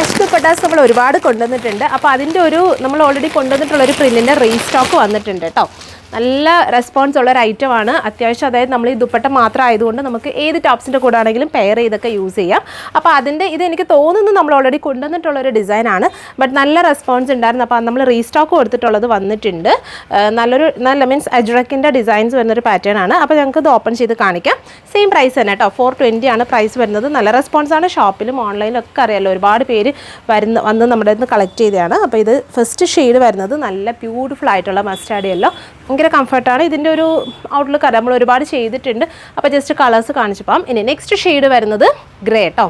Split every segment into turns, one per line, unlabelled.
Fresh dupattas നമ്മൾ ഒരുപാട് കൊണ്ടുവന്നിട്ടുണ്ട്. അപ്പോൾ അതിൻ്റെ നമ്മൾ ഓൾറെഡി കൊണ്ടുവന്നിട്ടുള്ളൊരു പ്രിൻറ്റിൻ്റെ റീസ്റ്റോക്ക് വന്നിട്ടുണ്ട് കേട്ടോ. നല്ല റെസ്പോൺസ് ഉള്ള ഒരു ഐറ്റമാണ്. അത്യാവശ്യം അതായത് നമ്മൾ ഈ ദുപ്പട്ട മാത്രം ആയതുകൊണ്ട് നമുക്ക് ഏത് ടോപ്സിൻ്റെ കൂടെ ആണെങ്കിലും പെയർ ചെയ്തൊക്കെ യൂസ് ചെയ്യാം. അപ്പോൾ ഇത് എനിക്ക് തോന്നുന്നു നമ്മൾ ഓൾറെഡി കൊണ്ടുവന്നിട്ടുള്ളൊരു ഡിസൈനാണ്. ബട്ട് നല്ല റെസ്പോൺസ് ഉണ്ടായിരുന്നു. അപ്പോൾ നമ്മൾ റീസ്റ്റോക്ക് കൊടുത്തിട്ടുള്ളത് വന്നിട്ടുണ്ട്. നല്ല മീൻസ് അജ്രക്കിൻ്റെ ഡിസൈൻസ് വരുന്നൊരു പാറ്റേൺ ആണ്. അപ്പോൾ ഞങ്ങൾക്ക് ഇത് ഓപ്പൺ ചെയ്ത് കാണിക്കാം. സെയിം പ്രൈസ് തന്നെ കേട്ടോ, 420 ആണ് പ്രൈസ് വരുന്നത്. നല്ല റെസ്പോൺസാണ്. ഷോപ്പിലും ഓൺലൈനിലും ഒക്കെ അറിയാമല്ലോ, ഒരുപാട് പേര് വന്ന് നമ്മുടെ നിന്ന് കളക്ട് ചെയ്തതാണ്. അപ്പോൾ ഇത് ഫസ്റ്റ് ഷെയ്ഡ് വരുന്നത് നല്ല ബ്യൂട്ടിഫുൾ ആയിട്ടുള്ള മസ്റ്റാർഡ് യെല്ലോ. ഭയങ്കര കംഫർട്ടാണ്. ഇതിൻ്റെ ഒരു ഔട്ട്ലുക്ക് അറിയാം, നമ്മൾ ഒരുപാട് ചെയ്തിട്ടുണ്ട്. അപ്പോൾ ജസ്റ്റ് കളേഴ്സ് കാണിച്ചു പോകാം. ഇനി നെക്സ്റ്റ് ഷെയ്ഡ് വരുന്നത് ഗ്രേ കേട്ടോ.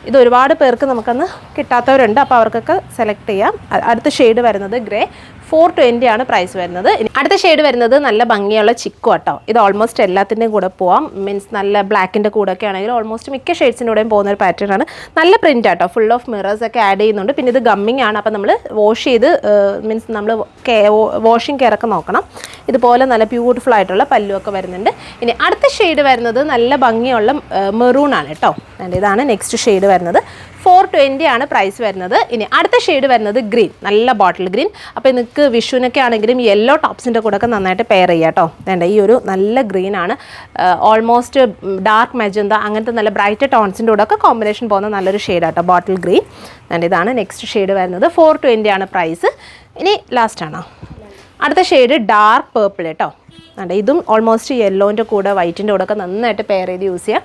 ഇത് ഒരുപാട് പേർക്ക് നമുക്കൊന്ന് കിട്ടാത്തവരുണ്ട്, അപ്പോൾ അവർക്കൊക്കെ സെലക്ട് ചെയ്യാം. അടുത്ത ഷെയ്ഡ് വരുന്നത് ഗ്രേ, 420 ആണ് പ്രൈസ് വരുന്നത്. അടുത്ത ഷെയ്ഡ് വരുന്നത് നല്ല ഭംഗിയുള്ള ചിക്കു കേട്ടോ. ഇത് ഓൾമോസ്റ്റ് എല്ലാത്തിൻ്റെയും കൂടെ പോവാം. മീൻസ് നല്ല ബ്ലാക്കിൻ്റെ കൂടെ ഒക്കെ ആണെങ്കിൽ ഓൾമോസ്റ്റ് മിക്ക ഷെയ്ഡ്സിൻ്റെ കൂടെയും പോകുന്ന ഒരു പാറ്റേൺ ആണ്. നല്ല പ്രിൻ്റ് ആട്ടോ, ഫുൾ ഓഫ് മിറേഴ്സ് ഒക്കെ ആഡ് ചെയ്യുന്നുണ്ട്. പിന്നെ ഇത് ഗമ്മിങ് ആണ്. അപ്പോൾ നമ്മൾ വാഷ് ചെയ്ത് മീൻസ് നമ്മൾ വാഷിംഗ് കെയർ ഒക്കെ നോക്കണം. ഇതുപോലെ നല്ല ബ്യൂട്ടിഫുൾ ആയിട്ടുള്ള പല്ലുമൊക്കെ വരുന്നുണ്ട്. ഇനി അടുത്ത ഷെയ്ഡ് വരുന്നത് നല്ല ഭംഗിയുള്ള മെറൂൺ ആണ് കേട്ടോ. ഇതാണ് നെക്സ്റ്റ് ഷെയ്ഡ് വരുന്നത്. 420 ആണ് പ്രൈസ് വരുന്നത്. ഇനി അടുത്ത ഷെയ്ഡ് വരുന്നത് ഗ്രീൻ, നല്ല ബോട്ടിൽ ഗ്രീൻ. അപ്പോൾ നിങ്ങൾക്ക് വിഷുവിനൊക്കെ ആണെങ്കിലും യെല്ലോ ടോപ്സിൻ്റെ കൂടെ ഒക്കെ നന്നായിട്ട് പെയർ ചെയ്യാം കേട്ടോ. വേണ്ട ഈ ഒരു നല്ല ഗ്രീൻ ആണ്. ഓൾമോസ്റ്റ് ഡാർക്ക് മെജന്ത അങ്ങനത്തെ നല്ല ബ്രൈറ്റ് ടോൺസിൻ്റെ കൂടെ ഒക്കെ കോമ്പിനേഷൻ പോകുന്ന നല്ലൊരു ഷെയ്ഡ് ആട്ടോ, ബോട്ടിൽ ഗ്രീൻ. ഇതാണ് നെക്സ്റ്റ് ഷെയ്ഡ് വരുന്നത്. 420 ആണ് പ്രൈസ്. ഇനി ലാസ്റ്റ് ആണോ, അടുത്ത ഷെയ്ഡ് ഡാർക്ക് പേർപ്പിൾ കേട്ടോ. ഇതും ഓൾമോസ്റ്റ് യെല്ലോൻ്റെ കൂടെ വൈറ്റിൻ്റെ കൂടെ ഒക്കെ നന്നായിട്ട് പെയർ ചെയ്ത് യൂസ് ചെയ്യാം.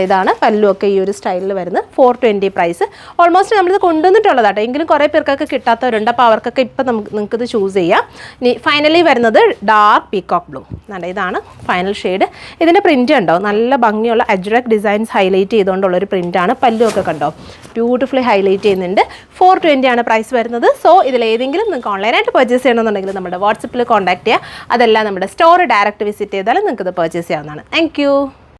ഇതാണ് പല്ലുമൊക്കെ ഈ ഒരു സ്റ്റൈലിൽ വരുന്നത്. 420 പ്രൈസ്. ഓൾമോസ്റ്റ് നമ്മളിത് കൊണ്ടുവന്നിട്ടുള്ളതാട്ടോ, എങ്കിലും കുറേ പേർക്കൊക്കെ കിട്ടാത്തവരുണ്ട്. അപ്പോൾ അവർക്കൊക്കെ ഇപ്പം നിങ്ങൾക്കിത് ചൂസ് ചെയ്യാം. ഇനി ഫൈനലി വരുന്നത് ഡാർക്ക് പീകോക്ക് ബ്ലൂ. ഇതാണ് ഫൈനൽ ഷെയ്ഡ്. ഇതിൻ്റെ പ്രിൻറ്റ് കണ്ടോ, നല്ല ഭംഗിയുള്ള അജ്രക് ഡിസൈൻസ് ഹൈലൈറ്റ് ചെയ്തുകൊണ്ടുള്ളൊരു പ്രിൻറ്റാണ്. പല്ലുമൊക്കെ കണ്ടോ ബ്യൂട്ടിഫുള്ളി ഹൈലൈറ്റ് ചെയ്യുന്നുണ്ട്. 420 ആണ് പ്രൈസ് വരുന്നത്. സോ ഇതിലേതെങ്കിലും നിങ്ങൾക്ക് ഓൺലൈനായിട്ട് പർച്ചേസ് ചെയ്യണമെന്നുണ്ടെങ്കിൽ നമ്മുടെ വാട്സപ്പിൽ കോൺടാക്ട് ചെയ്യുക. അതല്ല നമ്മുടെ സ്റ്റോർ ഡയറക്റ്റ് വിസിറ്റ് ചെയ്താലും നിങ്ങൾക്ക് ഇത് പർച്ചേസ് ചെയ്യാവുന്നതാണ്. താങ്ക്